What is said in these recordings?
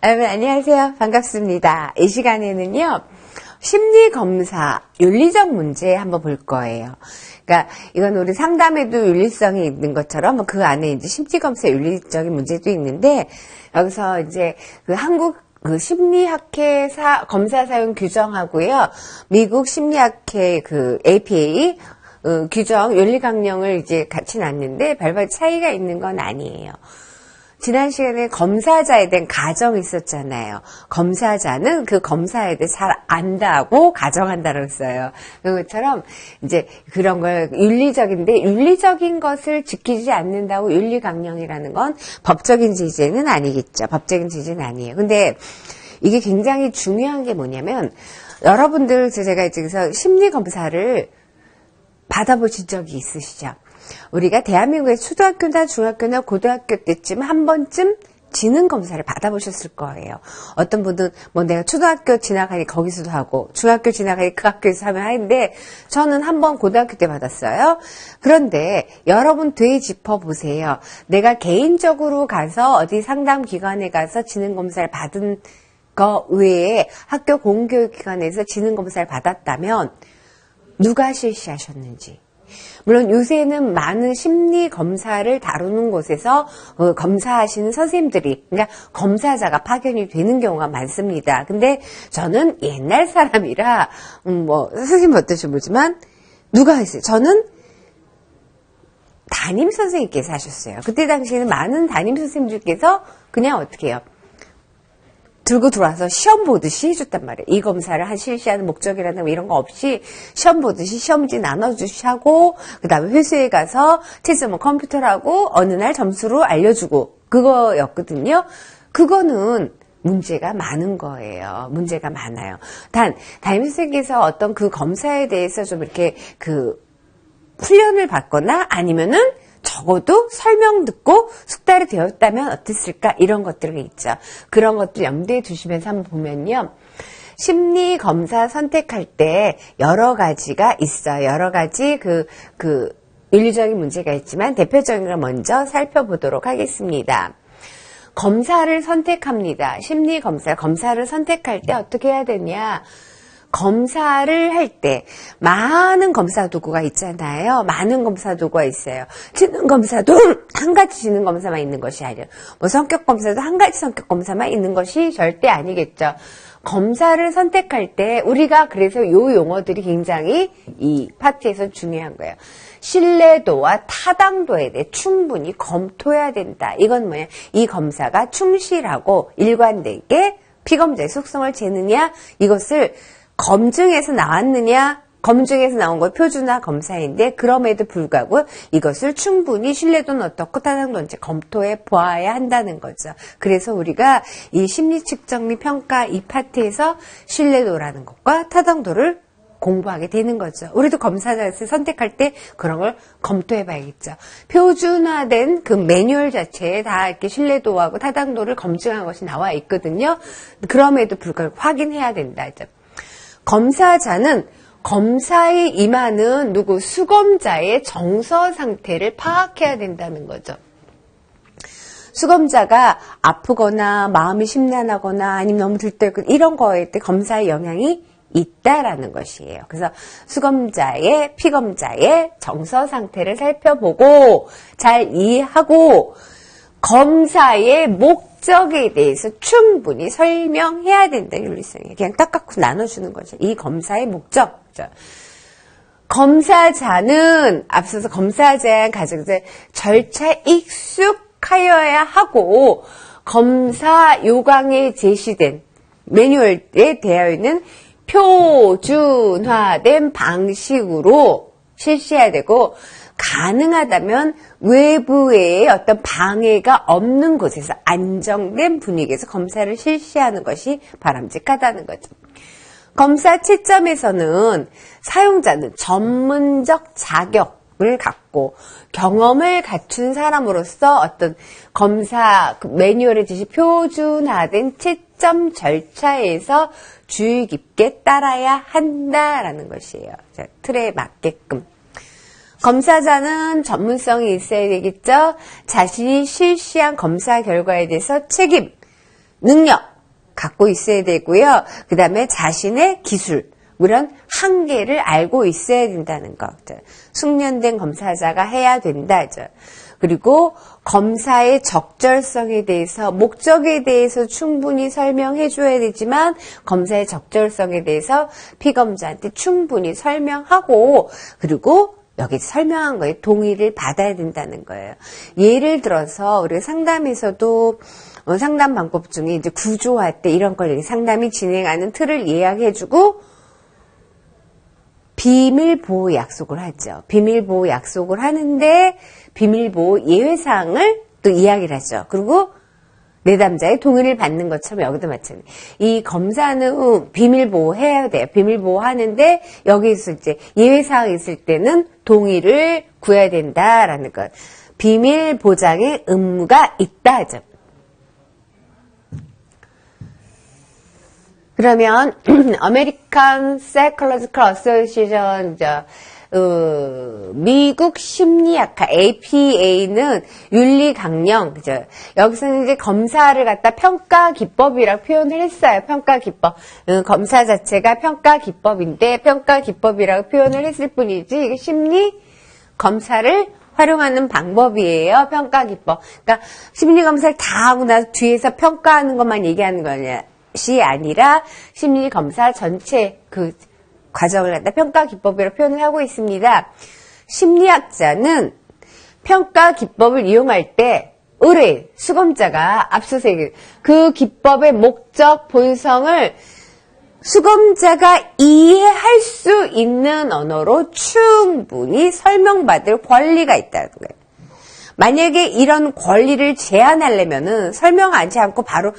여러분 안녕하세요. 반갑습니다. 이 시간에는요. 심리검사 윤리적 문제 한번 볼 거예요. 그러니까 이건 우리 상담에도 윤리성이 있는 것처럼 그 안에 이제 심리검사 윤리적인 문제도 있는데 여기서 이제 그 한국 그 심리학회 검사 사용 규정하고요. 미국 심리학회 그 APA 규정 윤리 강령을 이제 같이 놨는데 별반 차이가 있는 건 아니에요. 지난 시간에 검사자에 대한 가정이 있었잖아요. 검사자는 그 검사에 대해 잘 안다고 가정한다고 했어요. 그것처럼 이제 그런 걸 윤리적인데 윤리적인 것을 지키지 않는다고 윤리강령이라는 건 법적인 제재는 아니겠죠. 법적인 제재는 아니에요. 근데 이게 굉장히 중요한 게 뭐냐면 여러분들 제가 여기서 심리검사를 받아보신 적이 있으시죠? 우리가 대한민국의 초등학교나 중학교나 고등학교 때쯤 한 번쯤 지능 검사를 받아보셨을 거예요. 어떤 분은 뭐 내가 초등학교 지나가니 거기서도 하고 중학교 지나가니 그 학교에서 하면 하는데 저는 한 번 고등학교 때 받았어요. 그런데 여러분 되짚어 보세요. 내가 개인적으로 가서 어디 상담기관에 가서 지능 검사를 받은 거 외에 학교 공교육기관에서 지능 검사를 받았다면 누가 실시하셨는지. 물론 요새는 많은 심리 검사를 다루는 곳에서 검사하시는 선생님들이, 그러니까 검사자가 파견이 되는 경우가 많습니다. 근데 저는 옛날 사람이라 선생님 어떨지 모르지만 누가 했어요? 저는 담임 선생님께서 하셨어요. 그때 당시에는 많은 담임 선생님들께서 그냥 어떻게 해요? 들고 들어와서 시험 보듯이 해줬단 말이에요. 이 검사를 실시하는 목적이라든가 이런 거 없이 시험 보듯이 시험지 나눠주시고 그 다음에 회수에 가서 채점은 컴퓨터라고 어느 날 점수로 알려주고 그거였거든요. 그거는 문제가 많은 거예요. 문제가 많아요. 단 담임 선생님께서 어떤 그 검사에 대해서 좀 이렇게 그 훈련을 받거나 아니면은 적어도 설명 듣고 숙달이 되었다면 어땠을까 이런 것들이 있죠. 그런 것들 염두에 두시면서 한번 보면요. 심리 검사 선택할 때 여러 가지가 있어요. 여러 가지 그 윤리적인 문제가 있지만 대표적인 걸 먼저 살펴보도록 하겠습니다. 검사를 선택합니다. 심리 검사를 선택할 때 어떻게 해야 되냐? 검사를 할 때 많은 검사 도구가 있잖아요. 많은 검사 도구가 있어요. 지능 검사도 한 가지 지능 검사만 있는 것이 아니에요. 성격 검사도 한 가지 성격 검사만 있는 것이 절대 아니겠죠. 검사를 선택할 때 우리가 그래서 이 용어들이 굉장히 이 파트에서 중요한 거예요. 신뢰도와 타당도에 대해 충분히 검토해야 된다. 이건 뭐냐? 이 검사가 충실하고 일관되게 피검자의 속성을 재느냐? 이것을 검증에서 나왔느냐? 검증에서 나온 건 표준화 검사인데 그럼에도 불구하고 이것을 충분히 신뢰도는 어떻고 타당도는 검토해 보아야 한다는 거죠. 그래서 우리가 이 심리 측정 및 평가 이 파트에서 신뢰도라는 것과 타당도를 공부하게 되는 거죠. 우리도 검사자를 선택할 때 그런 걸 검토해 봐야겠죠. 표준화된 그 매뉴얼 자체에 다 이렇게 신뢰도하고 타당도를 검증한 것이 나와 있거든요. 그럼에도 불구하고 확인해야 된다. 검사자는 검사에 임하는 수검자의 정서 상태를 파악해야 된다는 거죠. 수검자가 아프거나 마음이 심란하거나 아니면 너무 들떠있거나 이런 거에 검사의 영향이 있다라는 것이에요. 그래서 수검자의 피검자의 정서 상태를 살펴보고 잘 이해하고 검사의 목적에 대해서 충분히 설명해야 된다는 윤리성이에요. 그냥 딱 갖고 나눠주는 거죠. 이 검사의 목적. 검사자는 앞서서 검사자의 가정에서 절차에 익숙하여야 하고 검사 요강에 제시된 매뉴얼에 되어 있는 표준화된 방식으로 실시해야 되고 가능하다면 외부의 어떤 방해가 없는 곳에서 안정된 분위기에서 검사를 실시하는 것이 바람직하다는 거죠. 검사 채점에서는 사용자는 전문적 자격을 갖고 경험을 갖춘 사람으로서 어떤 검사 매뉴얼에 지시 표준화된 채점 절차에서 주의 깊게 따라야 한다라는 것이에요. 자, 틀에 맞게끔. 검사자는 전문성이 있어야 되겠죠. 자신이 실시한 검사 결과에 대해서 책임, 능력, 갖고 있어야 되고요. 그 다음에 자신의 기술, 이런 한계를 알고 있어야 된다는 것. 숙련된 검사자가 해야 된다. 그리고 검사의 적절성에 대해서, 목적에 대해서 충분히 설명해 줘야 되지만 검사의 적절성에 대해서 피검자한테 충분히 설명하고, 그리고 여기 설명한 거에 동의를 받아야 된다는 거예요. 예를 들어서 우리 상담에서도 상담 방법 중에 이제 구조할 때 이런 걸 상담이 진행하는 틀을 이야기해주고 비밀보호 약속을 하죠. 비밀보호 약속을 하는데 비밀보호 예외사항을 또 이야기를 하죠. 그리고 내담자의 동의를 받는 것처럼 여기도 마찬가지. 이 검사는 비밀보호 해야 돼요. 비밀보호 하는데 여기서 이제 예외사항이 있을 때는 동의를 구해야 된다라는 것. 비밀 보장의 의무가 있다 하죠. 그러면 American Psychological Association, 미국 심리학회 APA는 윤리 강령, 그죠? 여기서는 이제 검사를 갖다 평가 기법이라고 표현을 했어요. 평가 기법. 검사 자체가 평가 기법인데 평가 기법이라고 표현을 했을 뿐이지 이게 심리 검사를 활용하는 방법이에요. 평가 기법. 그러니까 심리 검사를 다 하고 나서 뒤에서 평가하는 것만 얘기하는 것이 아니라 심리 검사 전체 그 과정을 갖다 평가 기법이라고 표현을 하고 있습니다. 심리학자는 평가 기법을 이용할 때 의뢰인, 수검자가 앞서서 그 기법의 목적, 본성을 수검자가 이해할 수 있는 언어로 충분히 설명받을 권리가 있다는 거예요. 만약에 이런 권리를 제한하려면은 설명하지 않고 바로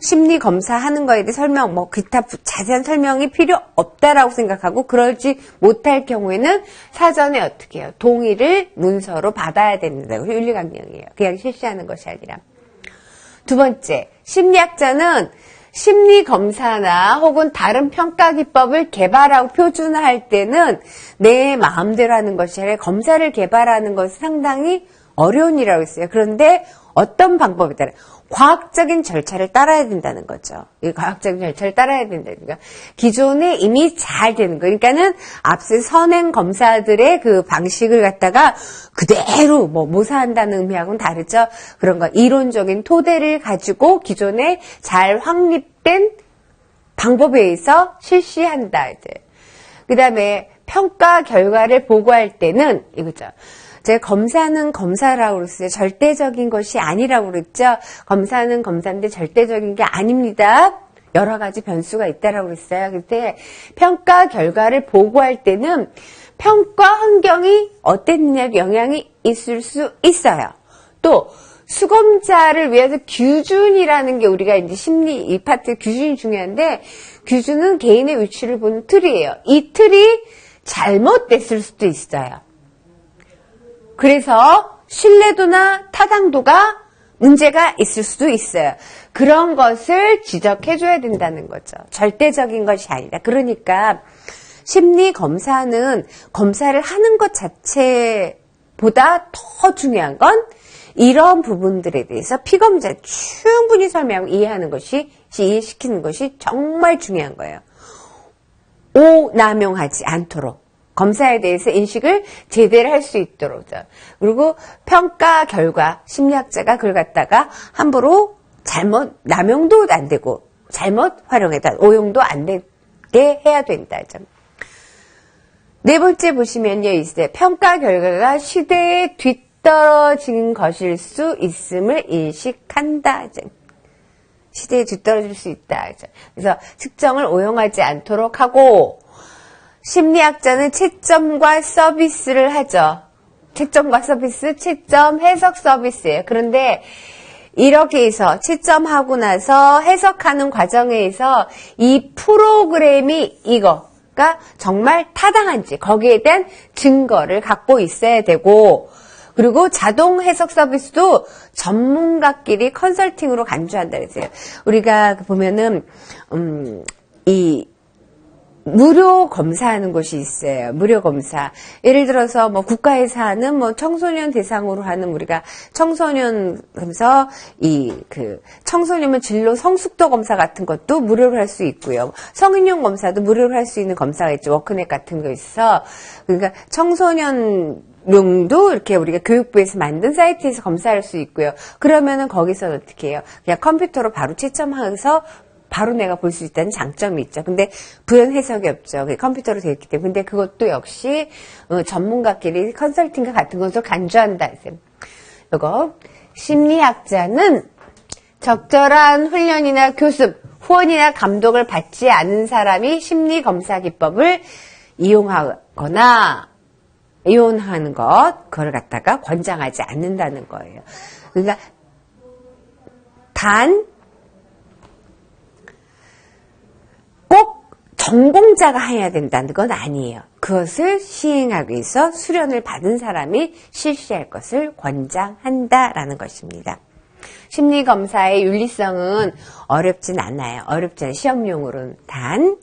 심리 검사하는 거에 대해 설명, 기타 자세한 설명이 필요 없다라고 생각하고 그러지 못할 경우에는 사전에 어떻게 해요? 동의를 문서로 받아야 된다고 윤리강령이에요. 그냥 실시하는 것이 아니라. 두 번째, 심리학자는 심리 검사나 혹은 다른 평가 기법을 개발하고 표준화할 때는 내 마음대로 하는 것이 아니라 검사를 개발하는 것은 상당히 어려운 일이라고 했어요. 그런데 어떤 방법에 따라 과학적인 절차를 따라야 된다는 거죠. 이 과학적인 절차를 따라야 된다니까. 기존에 이미 잘 되는 거. 그러니까는 앞서 선행 검사들의 그 방식을 갖다가 그대로 모사한다는 의미하고는 다르죠. 그런 거 이론적인 토대를 가지고 기존에 잘 확립된 방법에 의해서 실시한다. 이제. 그다음에 평가 결과를 보고할 때는 이거죠. 제가 검사는 검사라고 그랬어요. 절대적인 것이 아니라고 그랬죠. 검사는 검사인데 절대적인 게 아닙니다. 여러 가지 변수가 있다라고 그랬어요. 그때 평가 결과를 보고할 때는 평가 환경이 어땠느냐에 영향이 있을 수 있어요. 또 수검자를 위해서 규준이라는 게 우리가 이제 심리 이 파트 규준이 중요한데 규준은 개인의 위치를 보는 틀이에요. 이 틀이 잘못됐을 수도 있어요. 그래서 신뢰도나 타당도가 문제가 있을 수도 있어요. 그런 것을 지적해줘야 된다는 거죠. 절대적인 것이 아니다. 그러니까 심리 검사는 검사를 하는 것 자체보다 더 중요한 건 이런 부분들에 대해서 피검자 충분히 설명하고 이해하는 것이, 이해시키는 것이 정말 중요한 거예요. 오남용하지 않도록. 검사에 대해서 인식을 제대로 할 수 있도록. 그리고 평가 결과, 심리학자가 그걸 갖다가 함부로 잘못, 남용도 안 되고, 잘못 활용해다, 오용도 안 되게 해야 된다. 네 번째 보시면요, 이제 평가 결과가 시대에 뒤떨어진 것일 수 있음을 인식한다. 시대에 뒤떨어질 수 있다. 그래서 측정을 오용하지 않도록 하고, 심리학자는 채점과 서비스를 하죠. 채점과 서비스, 채점, 해석 서비스예요. 그런데 이렇게 해서 채점하고 나서 해석하는 과정에서 이 프로그램이 이거가 정말 타당한지 거기에 대한 증거를 갖고 있어야 되고 그리고 자동 해석 서비스도 전문가끼리 컨설팅으로 간주한다 그랬어요. 우리가 보면은 이 무료 검사하는 곳이 있어요. 무료 검사. 예를 들어서 뭐 국가에서 하는 뭐 청소년 대상으로 하는 우리가 청소년 검사 청소년 진로 성숙도 검사 같은 것도 무료로 할 수 있고요. 성인용 검사도 무료로 할 수 있는 검사가 있죠. 워크넷 같은 거 있어. 그러니까 청소년용도 이렇게 우리가 교육부에서 만든 사이트에서 검사할 수 있고요. 그러면은 거기서 어떻게 해요? 그냥 컴퓨터로 바로 채점해서 바로 내가 볼 수 있다는 장점이 있죠. 근데 부연 해석이 없죠. 컴퓨터로 되어 있기 때문에. 근데 그것도 역시 전문가끼리 컨설팅과 같은 것을 간주한다. 이거 심리학자는 적절한 훈련이나 교습, 후원이나 감독을 받지 않은 사람이 심리검사 기법을 이용하거나 이용하는 것, 그걸 갖다가 권장하지 않는다는 거예요. 그러니까 꼭 전공자가 해야 된다는 건 아니에요. 그것을 시행하기 위해서 수련을 받은 사람이 실시할 것을 권장한다라는 것입니다. 심리검사의 윤리성은 어렵진 않아요. 어렵지 않아요. 시험용으로는. 단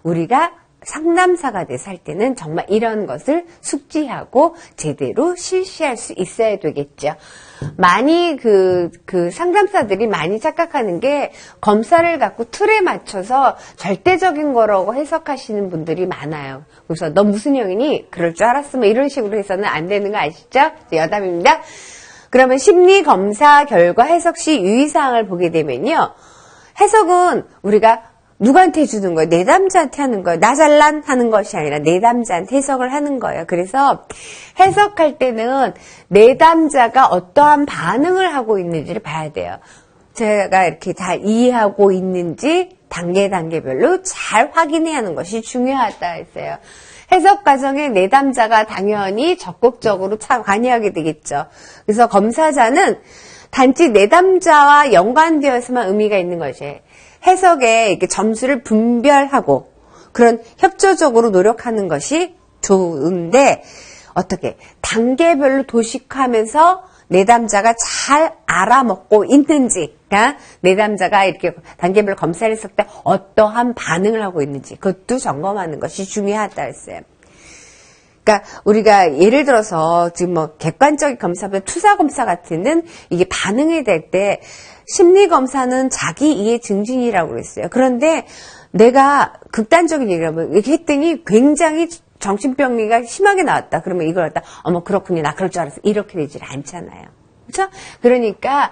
우리가 상담사가 돼서 할 때는 정말 이런 것을 숙지하고 제대로 실시할 수 있어야 되겠죠. 많이 그 상담사들이 많이 착각하는 게 검사를 갖고 틀에 맞춰서 절대적인 거라고 해석하시는 분들이 많아요. 그래서 너 무슨 형이니? 그럴 줄 알았으면 이런 식으로 해서는 안 되는 거 아시죠? 여담입니다. 그러면 심리검사 결과 해석 시 유의사항을 보게 되면요. 해석은 우리가 누구한테 주는 거예요? 내담자한테 하는 거예요. 나 잘난 하는 것이 아니라 내담자한테 해석을 하는 거예요. 그래서 해석할 때는 내담자가 어떠한 반응을 하고 있는지를 봐야 돼요. 제가 이렇게 다 이해하고 있는지 단계별로 잘 확인해야 하는 것이 중요하다 했어요. 해석 과정에 내담자가 당연히 적극적으로 관여하게 되겠죠. 그래서 검사자는 단지 내담자와 연관되어서만 의미가 있는 것이에요. 해석에 이렇게 점수를 분별하고 그런 협조적으로 노력하는 것이 좋은데 어떻게 단계별로 도식하면서 내담자가 잘 알아먹고 있는지, 그러니까 내담자가 이렇게 단계별로 검사를 했을 때 어떠한 반응을 하고 있는지 그것도 점검하는 것이 중요하다 했어요. 그러니까 우리가 예를 들어서 지금 뭐 객관적인 검사보다 투사 검사 같은 데는 이게 반응이 될 때 심리 검사는 자기 이해 증진이라고 그랬어요. 그런데 내가 극단적인 얘기를 하면 이렇게 했더니 굉장히 정신병리가 심하게 나왔다. 그러면 이걸 갖다 어머 그렇군요. 나 그럴 줄 알았어. 이렇게 되질 않잖아요. 그렇죠? 그러니까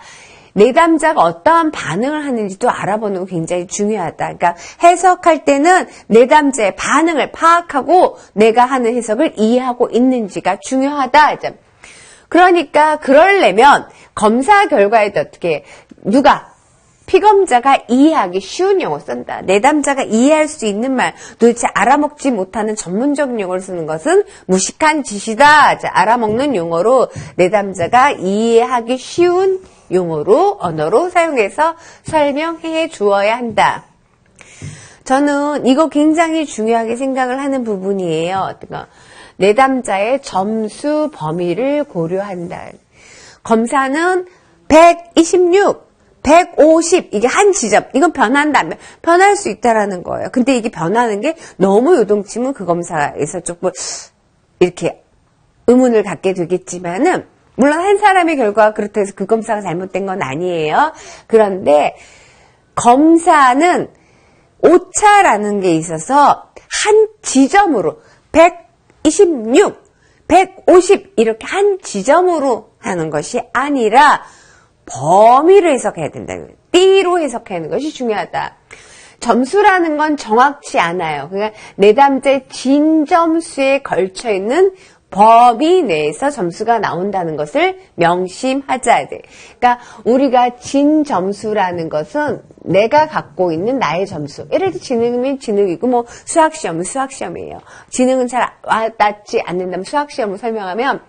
내담자가 어떠한 반응을 하는지도 알아보는 거 굉장히 중요하다. 그러니까 해석할 때는 내담자의 반응을 파악하고 내가 하는 해석을 이해하고 있는지가 중요하다. 그러니까 그러려면 검사 결과에도 어떻게 누가 피검자가 이해하기 쉬운 용어 쓴다. 내담자가 이해할 수 있는 말, 도대체 알아먹지 못하는 전문적인 용어를 쓰는 것은 무식한 짓이다. 알아먹는 용어로 내담자가 이해하기 쉬운 용어로 언어로 사용해서 설명해 주어야 한다. 저는 이거 굉장히 중요하게 생각을 하는 부분이에요. 내담자의 점수 범위를 고려한다. 검사는 126, 150 이게 한 지점 이건 변한다면 변할 수 있다라는 거예요. 근데 이게 변하는 게 너무 요동치면 그 검사에서 조금 이렇게 의문을 갖게 되겠지만은 물론 한 사람의 결과가 그렇다고 해서 그 검사가 잘못된 건 아니에요. 그런데 검사는 오차라는 게 있어서 한 지점으로 126, 150 이렇게 한 지점으로 하는 것이 아니라 범위를 해석해야 된다. 띠로 해석해야 하는 것이 중요하다. 점수라는 건 정확치 않아요. 그러니까 내담자의 진점수에 걸쳐 있는 범위 내에서 점수가 나온다는 것을 명심하자 돼. 그러니까 우리가 진점수라는 것은 내가 갖고 있는 나의 점수. 예를 들어 지능이면 지능이고 뭐 수학시험은 수학시험이에요. 지능은 잘 와닿지 않는다면 수학시험을 설명하면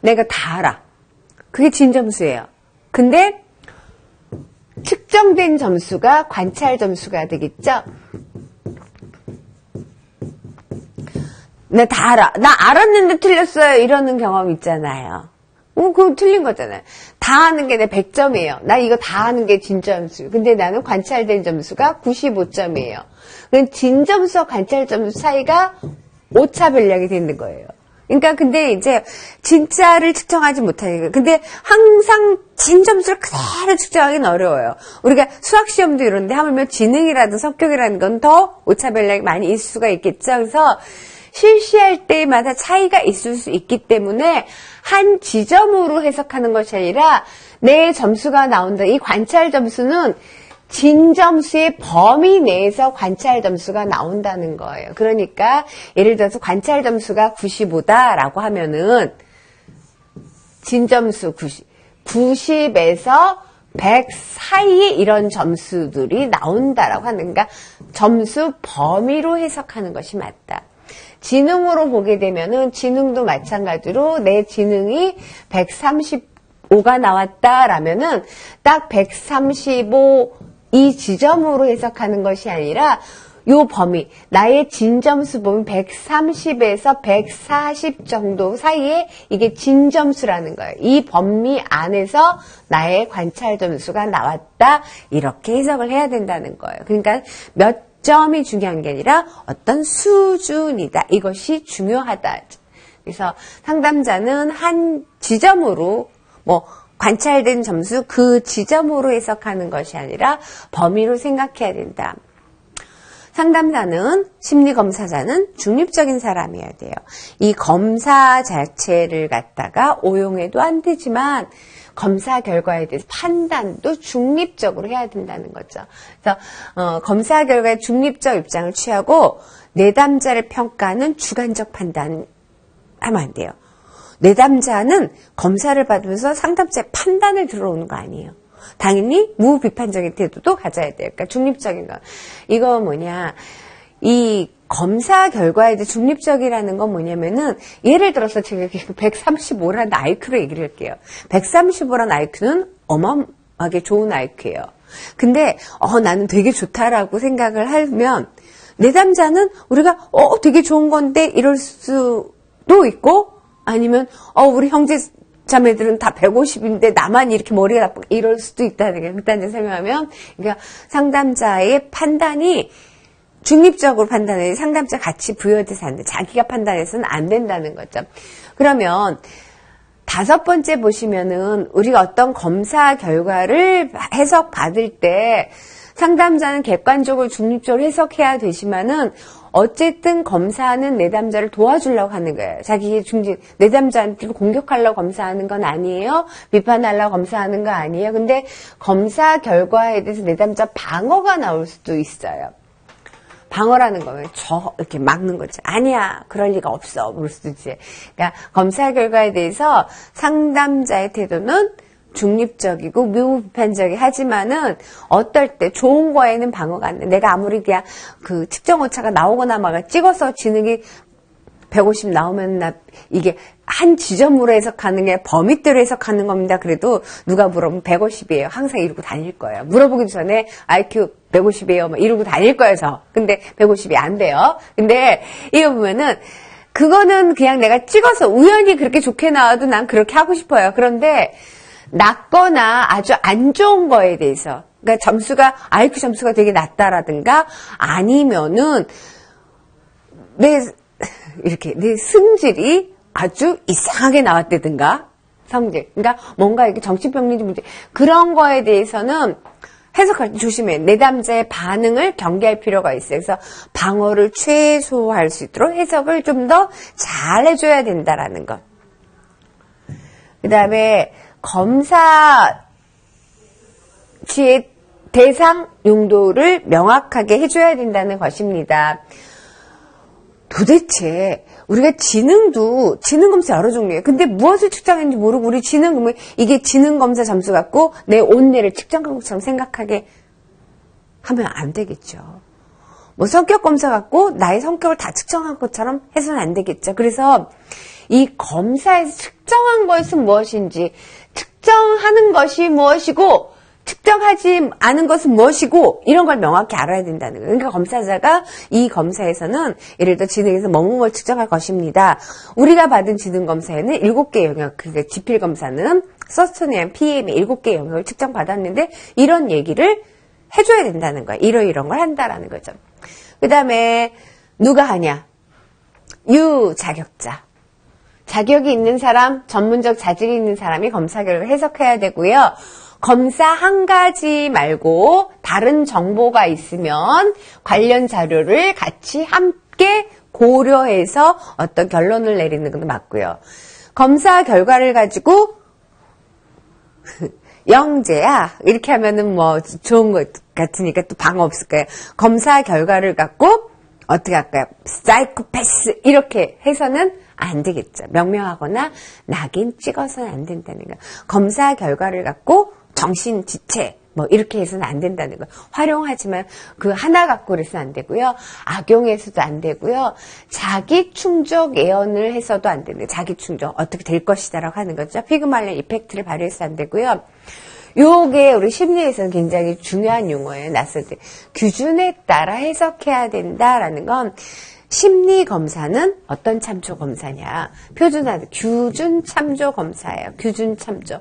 내가 다 알아. 그게 진점수예요. 근데 측정된 점수가 관찰 점수가 되겠죠? 나 다 알아. 나 알았는데 틀렸어요. 이러는 경험 있잖아요. 그거 틀린 거잖아요. 다 다 하는 게 내 100점이에요. 나 이거 다 하는 게 진점수. 근데 나는 관찰된 점수가 95점이에요. 그럼 진점수와 관찰점수 차이가 오차별량이 되는 거예요. 그러니까 근데 이제 진짜를 측정하지 못하니까. 근데 항상 진점수를 그대로 측정하기는 어려워요. 우리가 수학시험도 이런데 하물며 지능이라든 성격이라는 건 더 오차별량이 많이 있을 수가 있겠죠. 그래서 실시할 때마다 차이가 있을 수 있기 때문에 한 지점으로 해석하는 것이 아니라 내 점수가 나온다. 이 관찰 점수는 진점수의 범위 내에서 관찰 점수가 나온다는 거예요. 그러니까 예를 들어서 관찰 점수가 95다라고 하면은 진점수 90에서 100 사이에 이런 점수들이 나온다라고 하는, 그러니까 점수 범위로 해석하는 것이 맞다. 지능으로 보게 되면은 지능도 마찬가지로 내 지능이 135가 나왔다라면은 딱 135 이 지점으로 해석하는 것이 아니라 요 범위, 나의 진점수 범위 130에서 140 정도 사이에 이게 진점수라는 거예요. 이 범위 안에서 나의 관찰 점수가 나왔다. 이렇게 해석을 해야 된다는 거예요. 그러니까 몇 점이 중요한 게 아니라 어떤 수준이다. 이것이 중요하다. 그래서 상담자는 한 지점으로 관찰된 점수 그 지점으로 해석하는 것이 아니라 범위로 생각해야 된다. 상담사는, 심리검사자는 중립적인 사람이어야 돼요. 이 검사 자체를 갖다가 오용해도 안 되지만 검사 결과에 대해서 판단도 중립적으로 해야 된다는 거죠. 그래서 검사 결과에 중립적 입장을 취하고 내담자를 평가하는 주관적 판단하면 안 돼요. 내담자는 검사를 받으면서 상담자의 판단을 들어오는 거 아니에요. 당연히 무비판적인 태도도 가져야 돼요. 그러니까 중립적인 거. 이거 뭐냐. 이 검사 결과에 대해 중립적이라는 건 뭐냐면은, 예를 들어서 제가 135라는 IQ로 얘기를 할게요. 135라는 IQ는 어마어마하게 좋은 IQ예요. 근데, 나는 되게 좋다라고 생각을 하면, 내담자는 우리가, 되게 좋은 건데, 이럴 수도 있고, 아니면 우리 형제 자매들은 다 150인데 나만 이렇게 머리가 나쁘고 이럴 수도 있다는 게 극단적으로 설명하면, 그러니까 상담자의 판단이 중립적으로 판단해 상담자 같이 부여돼서 안 돼. 자기가 판단해서는 안 된다는 거죠. 그러면 5번째 보시면은 우리가 어떤 검사 결과를 해석받을 때 상담자는 객관적으로 중립적으로 해석해야 되지만은 어쨌든 검사는 내담자를 도와주려고 하는 거예요. 자기 내담자한테 공격하려고 검사하는 건 아니에요. 비판하려고 검사하는 거 아니에요. 근데 검사 결과에 대해서 내담자 방어가 나올 수도 있어요. 방어라는 거는 이렇게 막는 거지. 아니야, 그럴 리가 없어. 그럴 수도 있지. 그러니까 검사 결과에 대해서 상담자의 태도는 중립적이고 무비판적이 하지만은 어떨 때 좋은 거에는 방어가 안 돼. 내가 아무리 그냥 그 측정 오차가 나오거나 막 찍어서 지능이 150 나오면 이게 한 지점으로 해석하는 게 범위대로 해석하는 겁니다. 그래도 누가 물어보면 150이에요. 항상 이러고 다닐 거예요. 물어보기 전에 IQ 150이에요. 막 이러고 다닐 거예요. 근데 150이 안 돼요. 근데 이거 보면은 그거는 그냥 내가 찍어서 우연히 그렇게 좋게 나와도 난 그렇게 하고 싶어요. 그런데 낮거나 아주 안 좋은 거에 대해서, 그러니까 IQ 점수가 되게 낮다라든가 아니면은 내 승질이 아주 이상하게 나왔다든가, 성질. 그러니까 뭔가 이렇게 정신병리지 문제. 그런 거에 대해서는 해석할 때 조심해. 내담자의 반응을 경계할 필요가 있어요. 그래서 방어를 최소화할 수 있도록 해석을 좀 더 잘 해줘야 된다라는 것. 그 다음에 검사치의 대상 용도를 명확하게 해줘야 된다는 것입니다. 도대체 우리가 지능검사 여러 종류예요. 근데 무엇을 측정했는지 모르고 우리 이게 지능검사 점수 갖고 내 온내를 측정한 것처럼 생각하게 하면 안 되겠죠. 성격검사 갖고 나의 성격을 다 측정한 것처럼 해서는 안 되겠죠. 그래서 이 검사에서 측정한 것은 무엇인지, 측정하는 것이 무엇이고 측정하지 않은 것은 무엇이고 이런 걸 명확히 알아야 된다는 거예요. 그러니까 검사자가 이 검사에서는 예를 들어 지능에서 먹는 걸 측정할 것입니다. 우리가 받은 지능검사에는 7개 영역, 그러니까 지필검사는 서스턴이랑 PM의 7개 영역을 측정받았는데 이런 얘기를 해줘야 된다는 거예요. 이런 걸 한다라는 거죠. 그 다음에 누가 하냐? 유자격자. 자격이 있는 사람, 전문적 자질이 있는 사람이 검사 결과를 해석해야 되고요. 검사 한 가지 말고 다른 정보가 있으면 관련 자료를 같이 함께 고려해서 어떤 결론을 내리는 것도 맞고요. 검사 결과를 가지고 영재야 이렇게 하면은 뭐 좋은 것 같으니까 또 방어 없을 거예요. 검사 결과를 갖고 어떻게 할까요? 사이코패스 이렇게 해서는 안 되겠죠. 명명하거나 낙인 찍어서는 안 된다는 거예요. 검사 결과를 갖고 정신지체 뭐 이렇게 해서는 안 된다는 거예요. 활용하지만 그 하나 갖고 그래서는 안 되고요. 악용해서도 안 되고요. 자기 충족 예언을 해서도 안 되는 거예요. 자기 충족 어떻게 될 것이다라고 하는 거죠. 피그말렌 이펙트를 발휘해서 안 되고요. 요게 우리 심리에서는 굉장히 중요한 용어예요. 낯설 때. 규준에 따라 해석해야 된다라는 건 심리 검사는 어떤 참조 검사냐? 표준화, 규준 참조 검사예요. 규준 참조.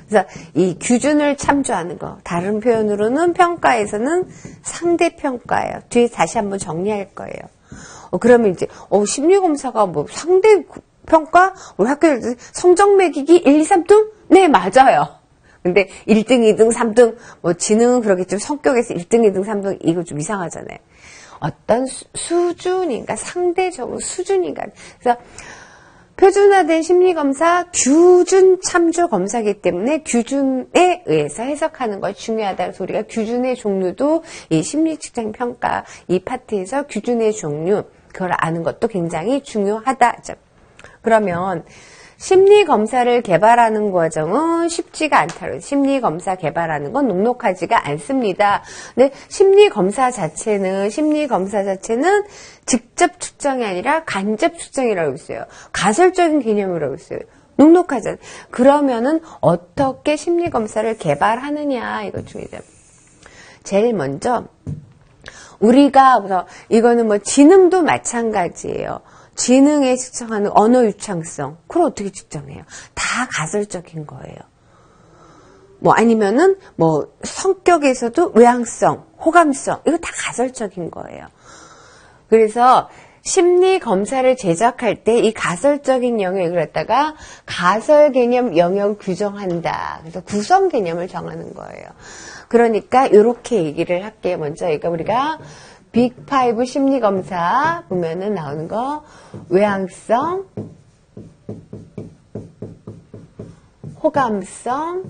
그래서 이 규준을 참조하는 거. 다른 표현으로는 평가에서는 상대 평가예요. 뒤에 다시 한번 정리할 거예요. 그러면 이제, 심리 검사가 뭐 상대 평가? 우리 학교에서 성적 매기기 1, 2, 3등? 네, 맞아요. 근데 1등, 2등, 3등, 뭐 지능은 그러겠지만 성격에서 1등, 2등, 3등 이거 좀 이상하잖아요. 어떤 수준인가, 상대적으로 수준인가. 그래서 표준화된 심리검사 규준 참조 검사이기 때문에 규준에 의해서 해석하는 것이 중요하다. 그래서 우리가 규준의 종류도 이 심리 측정 평가 이 파트에서 규준의 종류 그걸 아는 것도 굉장히 중요하다. 그러면 심리검사를 개발하는 과정은 쉽지가 않다. 심리검사 개발하는 건 녹록하지가 않습니다. 근데 심리검사 자체는 직접 측정이 아니라 간접 측정이라고 있어요. 가설적인 개념이라고 있어요. 녹록하잖아요. 그러면은 어떻게 심리검사를 개발하느냐 이거 중요해요. 제일 먼저 우리가 우선 이거는 뭐 지능도 마찬가지예요. 지능에 측정하는 언어 유창성, 그걸 어떻게 측정해요? 다 가설적인 거예요. 뭐 아니면은 뭐 성격에서도 외향성, 호감성, 이거 다 가설적인 거예요. 그래서 심리 검사를 제작할 때 이 가설적인 영역을 갖다가 가설 개념 영역을 규정한다. 그래서 구성 개념을 정하는 거예요. 그러니까 이렇게 얘기를 할게요. 먼저 그러니까 우리가 빅5 심리검사 보면은 나오는 거 외향성, 호감성,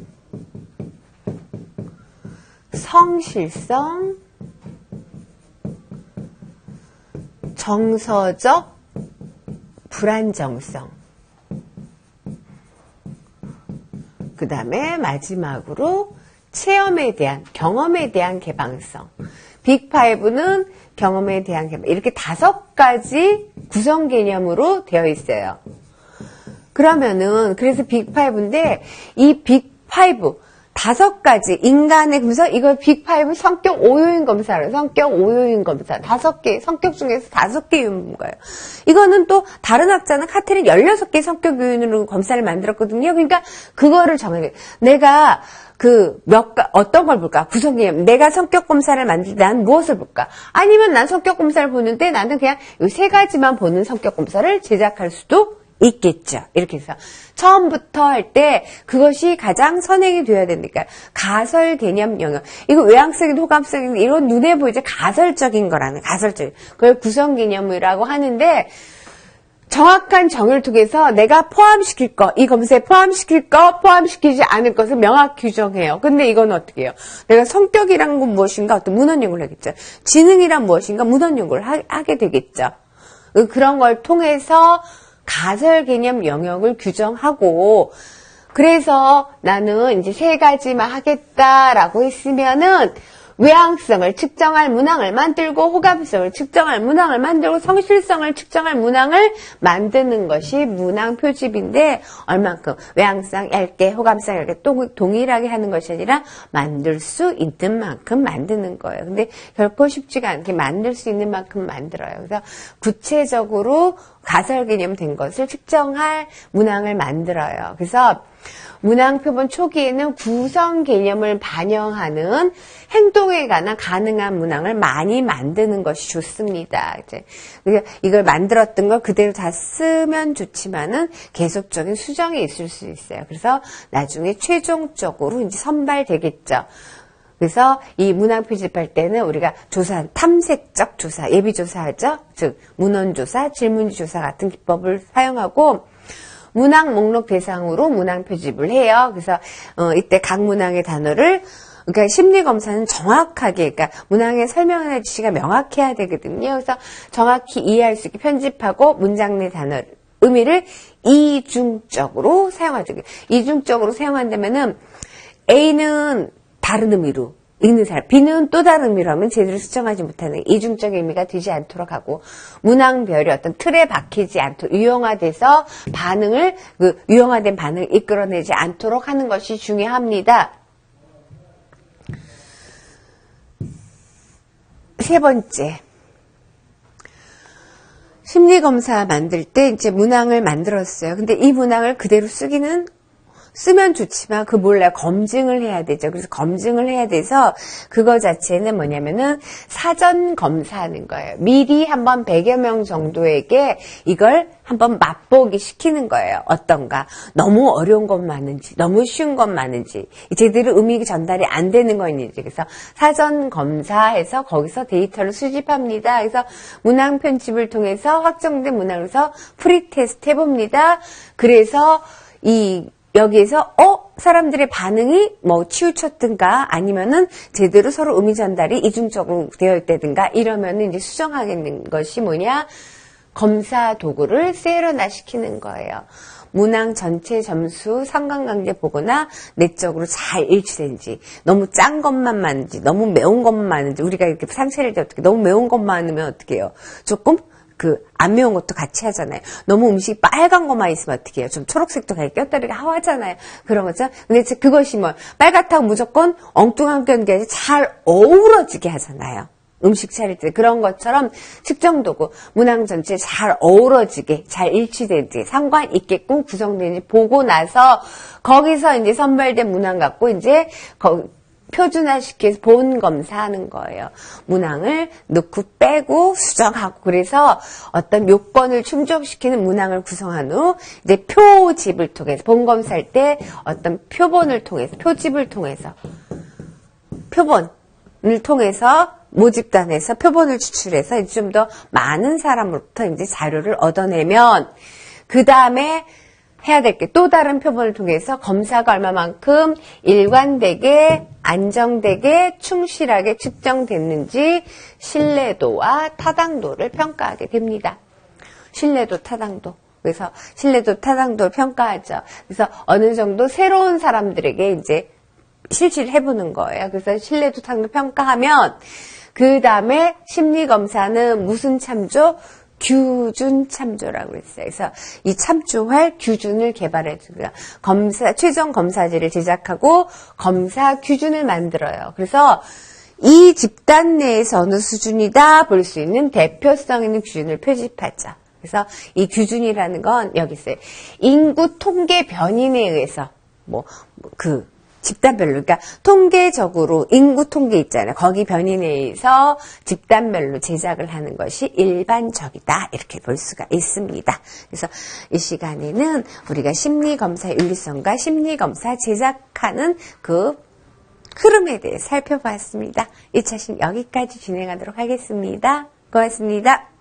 성실성, 정서적 불안정성, 그 다음에 마지막으로 체험에 대한, 경험에 대한 개방성. 빅5는 경험에 대한 개방. 이렇게 5가지 구성 개념으로 되어 있어요. 그러면은, 그래서 빅5인데, 이 빅5, 5가지 인간의 검사, 이거 빅5 성격 5요인 검사를, 성격 5요인 검사. 5개, 성격 중에서 5개 요인 거예요. 이거는 또 다른 학자는 카테린 16개 성격 요인으로 검사를 만들었거든요. 그러니까 그거를 정해야 돼. 내가 어떤 걸 볼까? 구성 개념. 내가 성격 검사를 만들 때 난 무엇을 볼까? 아니면 난 성격 검사를 보는데 나는 그냥 이 3가지만 보는 성격 검사를 제작할 수도 있겠죠. 이렇게 해서 처음부터 할 때 그것이 가장 선행이 되어야 되니까 가설 개념 영역. 이거 외향성이든 호감성이든 이런 눈에 보이지 가설적인 거라는 가설적인. 그걸 구성 개념이라고 하는데 정확한 정의를 통해서 내가 포함시킬 거, 이 검사에 포함시킬 거, 포함시키지 않을 것을 명확히 규정해요. 근데 이건 어떻게 해요? 내가 성격이란 건 무엇인가 어떤 문헌 연구를 하겠죠. 지능이란 무엇인가 문헌 연구를 하게 되겠죠. 그런 걸 통해서 가설 개념 영역을 규정하고, 그래서 나는 이제 3가지만 하겠다라고 했으면은 외향성을 측정할 문항을 만들고 호감성을 측정할 문항을 만들고 성실성을 측정할 문항을 만드는 것이 문항 표집인데 얼만큼 외향성 얇게 호감성 얇게 동일하게 하는 것이 아니라 만들 수 있는 만큼 만드는 거예요. 근데 결코 쉽지가 않게 만들 수 있는 만큼 만들어요. 그래서 구체적으로 가설 개념 된 것을 측정할 문항을 만들어요. 그래서 문항 표본 초기에는 구성 개념을 반영하는 행동에 관한 가능한 문항을 많이 만드는 것이 좋습니다. 이제 이걸 만들었던 걸 그대로 다 쓰면 좋지만은 계속적인 수정이 있을 수 있어요. 그래서 나중에 최종적으로 이제 선발되겠죠. 그래서 이 문항 표집할 때는 우리가 조사, 탐색적 조사, 예비조사하죠. 즉 문헌조사, 질문지조사 같은 기법을 사용하고 문항 목록 대상으로 문항 표집을 해요. 그래서 이때 각 문항의 단어를 그러니까 심리검사는 정확하게 그러니까 문항의 설명하는 지시가 명확해야 되거든요. 그래서 정확히 이해할 수 있게 편집하고 문장 내 단어 의미를 이중적으로 사용하죠. 이중적으로 사용한다면은 A는 다른 의미로 읽는 사람, B는 또 다른 의미로 하면 제대로 수정하지 못하는 이중적인 의미가 되지 않도록 하고 문항별이 어떤 틀에 박히지 않도록 유형화돼서 반응을 유형화된 반응을 이끌어내지 않도록 하는 것이 중요합니다. 세 번째, 심리검사 만들 때 이제 문항을 만들었어요. 근데 이 문항을 그대로 쓰면 좋지만 그 몰래 검증을 해야 되죠. 그래서 검증을 해야 돼서 그거 자체는 뭐냐면은 사전 검사하는 거예요. 미리 한번 100여 명 정도에게 이걸 한번 맛보기 시키는 거예요. 어떤가? 너무 어려운 것 많은지, 너무 쉬운 것 많은지, 제대로 의미 전달이 안 되는 거 있는지. 그래서 사전 검사해서 거기서 데이터를 수집합니다. 그래서 문항 편집을 통해서 확정된 문항에서 프리 테스트 해봅니다. 그래서 여기에서 사람들의 반응이 뭐 치우쳤든가 아니면은 제대로 서로 의미 전달이 이중적으로 되어 있다든가 이러면은 이제 수정하겠는 것이 뭐냐? 검사 도구를 세련화 시키는 거예요. 문항 전체 점수 상관관계 보거나 내적으로 잘 일치된지, 너무 짠 것만 많은지, 너무 매운 것만 많은지, 우리가 이렇게 상체를 때 어떻게 너무 매운 것만 많으면 어떻게 해요? 조금 안 매운 것도 같이 하잖아요. 너무 음식이 빨간 것만 있으면 어떻게 해요? 좀 초록색도 같이 껴다리가 하잖아요. 그런 거죠. 근데 그것이 빨갛다고 무조건 엉뚱한 게 아니라 잘 어우러지게 하잖아요. 음식 차릴 때 그런 것처럼 측정도구 문항 전체에 잘 어우러지게 잘 일치되는지 상관 있게끔 구성되는지 보고 나서 거기서 이제 선발된 문항 갖고 이제 표준화시켜서 본 검사하는 거예요. 문항을 넣고 빼고 수정하고 그래서 어떤 요건을 충족시키는 문항을 구성한 후 이제 표집을 통해서 본 검사할 때 어떤 표본을 통해서 표집을 통해서 표본을 통해서 모집단에서 표본을 추출해서 이제 좀 더 많은 사람으로부터 이제 자료를 얻어내면 그 다음에 해야 될 게 또 다른 표본을 통해서 검사가 얼마만큼 일관되게 안정되게 충실하게 측정됐는지 신뢰도와 타당도를 평가하게 됩니다. 신뢰도, 타당도. 그래서 신뢰도, 타당도를 평가하죠. 그래서 어느 정도 새로운 사람들에게 이제 실시를 해보는 거예요. 그래서 신뢰도, 타당도 평가하면 그 다음에 심리검사는 무슨 참조? 규준 참조라고 했어요. 그래서 이 참조할 규준을 개발해 주고요. 최종 검사지를 제작하고 검사 규준을 만들어요. 그래서 이 집단 내에서 어느 수준이다 볼 수 있는 대표성 있는 규준을 표집하죠. 그래서 이 규준이라는 건 여기 있어요. 인구 통계 변인에 의해서 집단별로, 그러니까 통계적으로 인구 통계 있잖아요. 거기 변인에 의해서 집단별로 제작을 하는 것이 일반적이다. 이렇게 볼 수가 있습니다. 그래서 이 시간에는 우리가 심리검사 윤리성과 심리검사 제작하는 그 흐름에 대해 살펴봤습니다. 2차식 여기까지 진행하도록 하겠습니다. 고맙습니다.